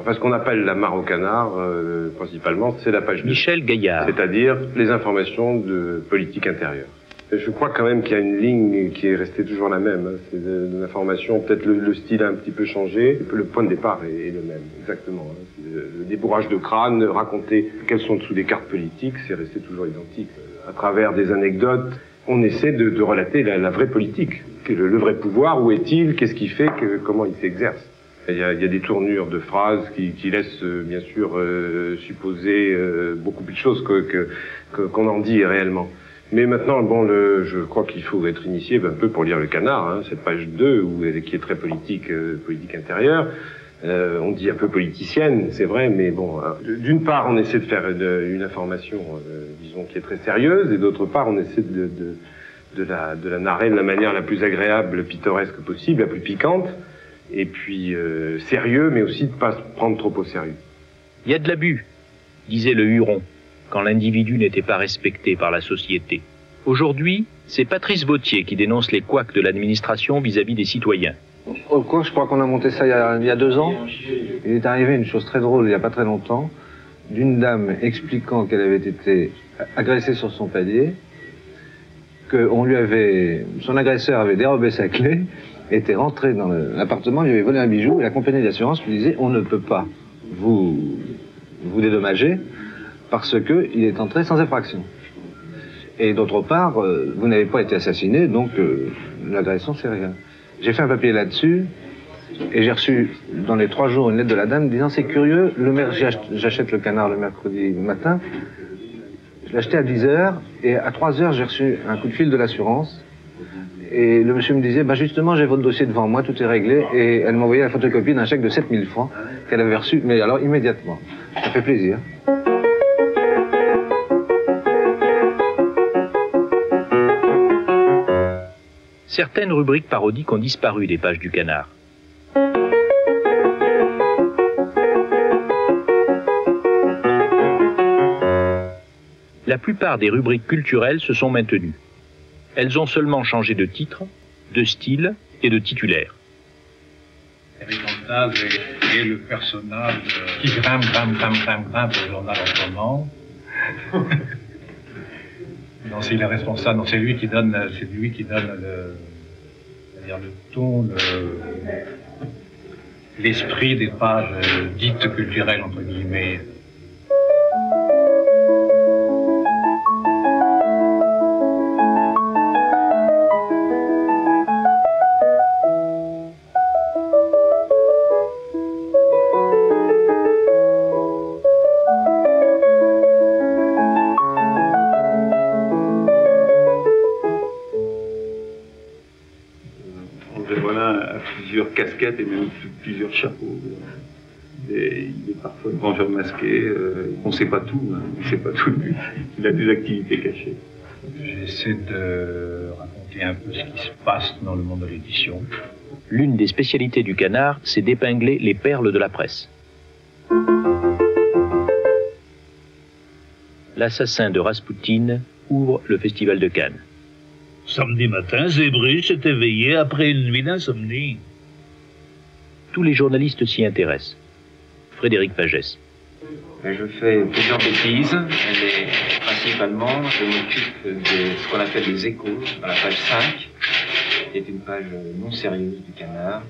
Enfin, ce qu'on appelle la mare au canard, principalement, c'est la page 2. Michel Gaillard. C'est-à-dire les informations de politique intérieure. Je crois quand même qu'il y a une ligne qui est restée toujours la même. Hein. C'est de l'information, peut-être le style a un petit peu changé. Le point de départ est le même, exactement. Hein. Le débourrage de crâne, raconter quels sont dessous des cartes politiques, c'est resté toujours identique. À travers des anecdotes, on essaie de relater la vraie politique. Le vrai pouvoir, où est-il, qu'est-ce qu'il fait, comment il s'exerce. Il y a des tournures de phrases qui laissent bien sûr supposer beaucoup plus de choses qu'on en dit réellement. Mais maintenant, bon, je crois qu'il faut être initié un peu pour lire Le Canard, hein, cette page 2 qui est très politique, politique intérieure. On dit un peu politicienne, c'est vrai, mais bon, d'une part, on essaie de faire une information, disons, qui est très sérieuse, et d'autre part, on essaie de la narrer de la manière la plus agréable, pittoresque possible, la plus piquante. Et puis sérieux, mais aussi de ne pas se prendre trop au sérieux. Il y a de l'abus, disait le Huron, quand l'individu n'était pas respecté par la société. Aujourd'hui, c'est Patrice Vautier qui dénonce les couacs de l'administration vis-à-vis des citoyens. Au quoi, je crois qu'on a monté ça il y a 2 ans. Il est arrivé une chose très drôle il n'y a pas très longtemps, d'une dame expliquant qu'elle avait été agressée sur son palier, que son agresseur avait dérobé sa clé, était rentré dans l'appartement, lui avait volé un bijou, et la compagnie d'assurance lui disait « On ne peut pas vous dédommager parce qu'il est entré sans infraction. Et d'autre part, vous n'avez pas été assassiné, donc l'agression c'est rien. » J'ai fait un papier là-dessus, et j'ai reçu dans les 3 jours une lettre de la dame disant « C'est curieux, j'achète Le Canard le mercredi matin, je l'ai acheté à 10h, et à 3h j'ai reçu un coup de fil de l'assurance. Et le monsieur me disait, bah justement, j'ai votre dossier devant moi, tout est réglé. Et elle m'envoyait la photocopie d'un chèque de 7000 francs qu'elle avait reçu, mais alors immédiatement. Ça fait plaisir. Certaines rubriques parodiques ont disparu des pages du Canard. La plupart des rubriques culturelles se sont maintenues. Elles ont seulement changé de titre, de style et de titulaire. Eric Antal est le personnage qui grimpe au journal en ce moment. Non, c'est le responsable, c'est lui qui donne le ton, l'esprit des pages dites culturelles, entre guillemets. Casquettes et même plusieurs chapeaux. Et il est parfois un vengeur masqué. On ne sait pas tout, hein. Il ne sait pas tout lui. Il a des activités cachées. J'essaie de raconter un peu ce qui se passe dans le monde de l'édition. L'une des spécialités du Canard, c'est d'épingler les perles de la presse. L'assassin de Raspoutine ouvre le festival de Cannes. Samedi matin, Zébry s'est éveillé après une nuit d'insomnie. Tous les journalistes s'y intéressent. Frédéric Pagès. Je fais plusieurs bêtises, mais principalement je m'occupe de ce qu'on appelle les échos, dans la page 5, qui est une page non sérieuse du Canard,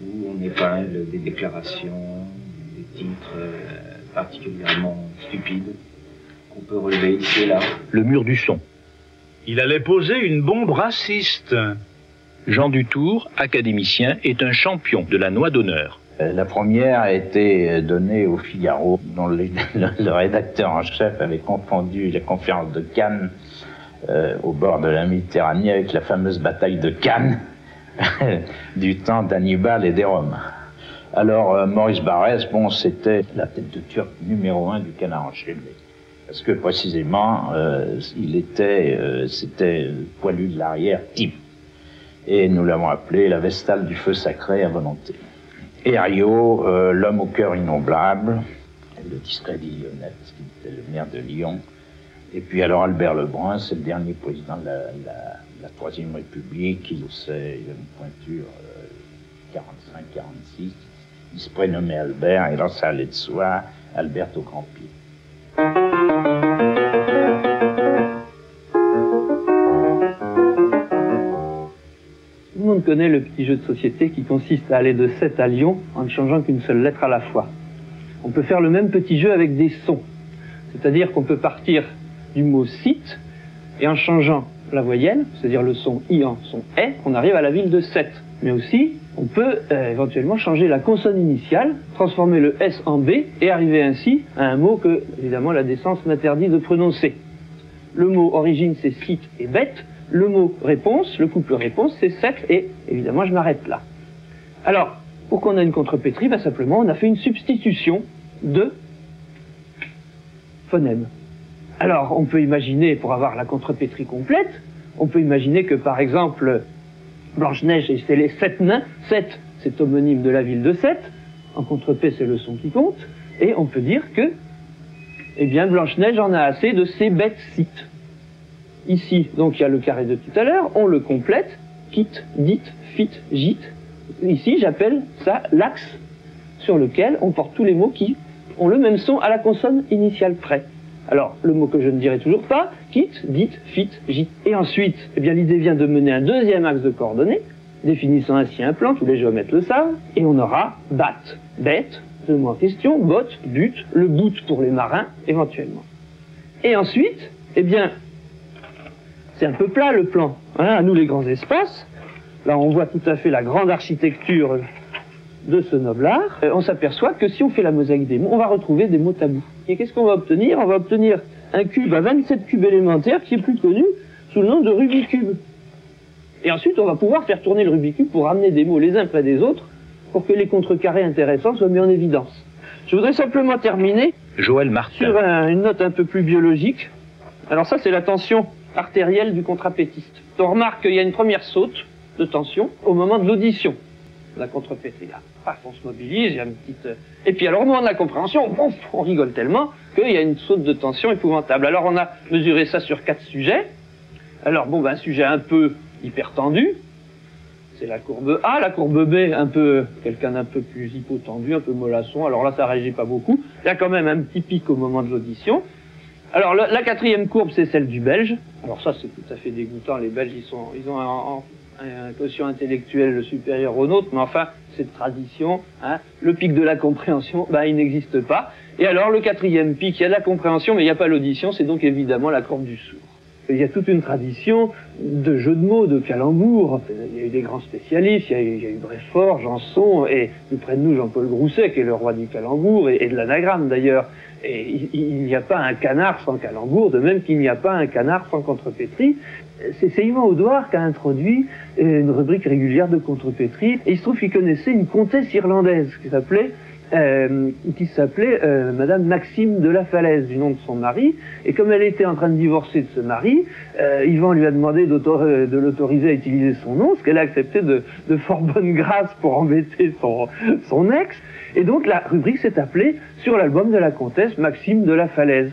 où on épingle des déclarations, des titres particulièrement stupides, qu'on peut relever ici et là. Le mur du son. Il allait poser une bombe raciste. Jean Dutour, académicien, est un champion de la noix d'honneur. La première a été donnée au Figaro, dont le rédacteur en chef avait confondu la conférence de Cannes au bord de la Méditerranée avec la fameuse bataille de Cannes du temps d'Hannibal et des Romains. Alors Maurice Barrès, bon, c'était la tête de turc numéro 1 du Canard enchaîné. Parce que précisément, c'était poilu de l'arrière type. Et nous l'avons appelé la Vestale du feu sacré à volonté. Et Rio, l'homme au cœur innombrable, le discret d'Illionnet, qui était le maire de Lyon. Et puis alors Albert Lebrun, c'est le dernier président de la Troisième République. Il a une pointure 45-46. Il se prénommait Albert, et alors ça allait de soi, Albert au grand pied. Tout le monde connaît le petit jeu de société qui consiste à aller de 7 à Lyon en ne changeant qu'une seule lettre à la fois. On peut faire le même petit jeu avec des sons. C'est-à-dire qu'on peut partir du mot site et en changeant la voyelle, c'est-à-dire le son I en son E, on arrive à la ville de 7. Mais aussi, on peut éventuellement changer la consonne initiale, transformer le S en B et arriver ainsi à un mot que, évidemment, la décence m'interdit de prononcer. Le mot origine, c'est site et bête. Le mot réponse, le couple réponse, c'est 7 et, évidemment, je m'arrête là. Alors, pour qu'on ait une contrepétrie, ben, simplement, on a fait une substitution de phonèmes. Alors, on peut imaginer, pour avoir la contrepétrie complète, on peut imaginer que, par exemple, Blanche-Neige, c'est les 7 nains. 7, c'est homonyme de la ville de 7. En contrepé, c'est le son qui compte. Et on peut dire que, eh bien, Blanche-Neige en a assez de ces bêtes sites. Ici, donc, il y a le carré de tout à l'heure. On le complète. Quitte, dite, fit, gite. Ici, j'appelle ça l'axe sur lequel on porte tous les mots qui ont le même son à la consonne initiale près. Alors, le mot que je ne dirai toujours pas, quitte, dite, fit, gite. Et ensuite, eh bien, l'idée vient de mener un deuxième axe de coordonnées, définissant ainsi un plan, tous les géomètres le savent, et on aura bat, bête, le mot en question, botte, but, le bout pour les marins, éventuellement. Et ensuite, eh bien, c'est un peu plat le plan, hein, à nous les grands espaces. Là, on voit tout à fait la grande architecture de ce noble art. On s'aperçoit que si on fait la mosaïque des mots, on va retrouver des mots tabous. Et qu'est-ce qu'on va obtenir? On va obtenir un cube à 27 cubes élémentaires qui est plus connu sous le nom de Rubikube. Et ensuite, on va pouvoir faire tourner le Rubikube pour ramener des mots les uns près des autres pour que les contrecarrés intéressants soient mis en évidence. Je voudrais simplement terminer Joël Martin. Sur une note un peu plus biologique. Alors ça, c'est la tension artérielle du contrapétiste. On remarque qu'il y a une première saute de tension au moment de l'audition. La contrepétrie, là, paf, on se mobilise, il y a une petite... Et puis alors, au moment de la compréhension, on rigole tellement qu'il y a une saute de tension épouvantable. Alors, on a mesuré ça sur 4 sujets. Alors, bon, ben, un sujet un peu hypertendu, c'est la courbe A. La courbe B, quelqu'un d'un peu plus hypotendu, un peu mollasson. Alors là, ça réagit pas beaucoup. Il y a quand même un petit pic au moment de l'audition. Alors, la 4e courbe, c'est celle du Belge. Alors ça, c'est tout à fait dégoûtant. Les Belges, ils ont un quotient intellectuel supérieur au nôtre, mais enfin, c'est de tradition, hein. Le pic de la compréhension, il n'existe pas. Et alors, le 4e pic, il y a la compréhension, mais il n'y a pas l'audition, c'est donc évidemment la courbe du sourd. Il y a toute une tradition de jeux de mots, de calembours. Il y a eu des grands spécialistes, il y a eu Bréfort, Janson, et plus près de nous, Jean-Paul Grousset, qui est le roi du calembour, et de l'anagramme d'ailleurs. Et il n'y a pas un canard sans calembour, de même qu'il n'y a pas un canard sans contrepétrie. C'est Yvan Audouard qui a introduit une rubrique régulière de contrepétrie, et il se trouve qu'il connaissait une comtesse irlandaise qui s'appelait Madame Maxime de la Falaise, du nom de son mari, et comme elle était en train de divorcer de ce mari, Yvan lui a demandé de l'autoriser à utiliser son nom, ce qu'elle a accepté de fort bonne grâce pour embêter son ex, et donc la rubrique s'est appelée, sur l'album de la comtesse, Maxime de la Falaise.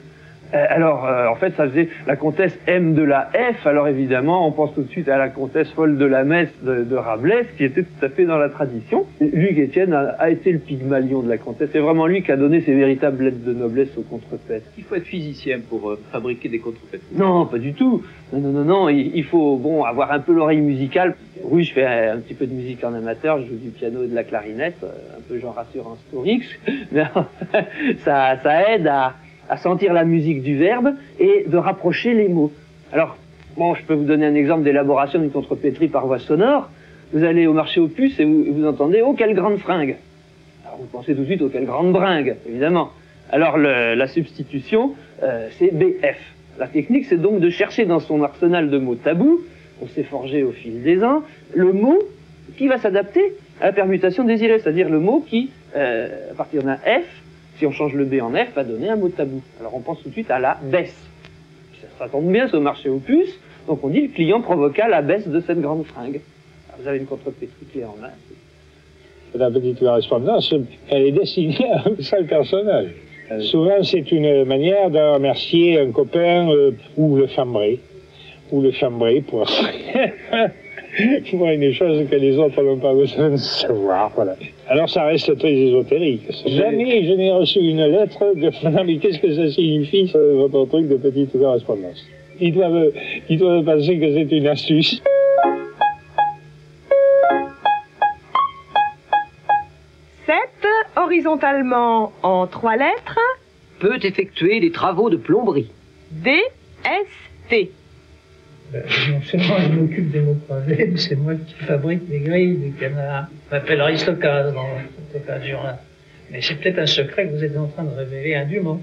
En fait, ça faisait la comtesse M de la F, alors évidemment, on pense tout de suite à la comtesse folle de la Messe de Rabelais, qui était tout à fait dans la tradition. Luc Étienne a été le Pygmalion de la comtesse, c'est vraiment lui qui a donné ses véritables lettres de noblesse aux contrepètes. Il faut être physicien pour fabriquer des contrepètes. Non, pas du tout. Non, il faut, avoir un peu l'oreille musicale. Oui, je fais un petit peu de musique en amateur, je joue du piano et de la clarinette, un peu genre Assurance Torix, mais ça aide à sentir la musique du verbe et de rapprocher les mots. Alors, je peux vous donner un exemple d'élaboration d'une contrepétrie par voie sonore. Vous allez au marché aux puces et vous entendez « Oh, quelle grande fringue !» Alors, vous pensez tout de suite « Oh, quelle grande bringue !» évidemment. Alors, la substitution, c'est BF. La technique, c'est donc de chercher dans son arsenal de mots tabous, on s'est forgé au fil des ans, le mot qui va s'adapter à la permutation désirée, c'est-à-dire le mot qui, à partir d'un F, si on change le B en F, va donner un mot tabou. Alors on pense tout de suite à la baisse. Ça tombe bien, c'est au marché aux puces, donc on dit le client provoqua la baisse de cette grande fringue. Alors vous avez une contrepétrie clé en main. La petite correspondance, elle est destinée à un seul personnage. Souvent, c'est une manière de remercier un copain ou le chambré. Ou le chambré pour... pour une chose que les autres n'ont pas besoin de savoir. Voilà. Alors ça reste très ésotérique. Jamais je n'ai reçu une lettre de non mais qu'est-ce que ça signifie votre truc de petite correspondance. Ils doivent penser que c'est une astuce. Horizontalement en 3 lettres, peut effectuer des travaux de plomberie. D-S-T. Non seulement je m'occupe des mots croisés, mais c'est moi qui fabrique les grilles du canard. On m'appelle Aristocrate dans cette occasion-là. Mais c'est peut-être un secret que vous êtes en train de révéler indûment.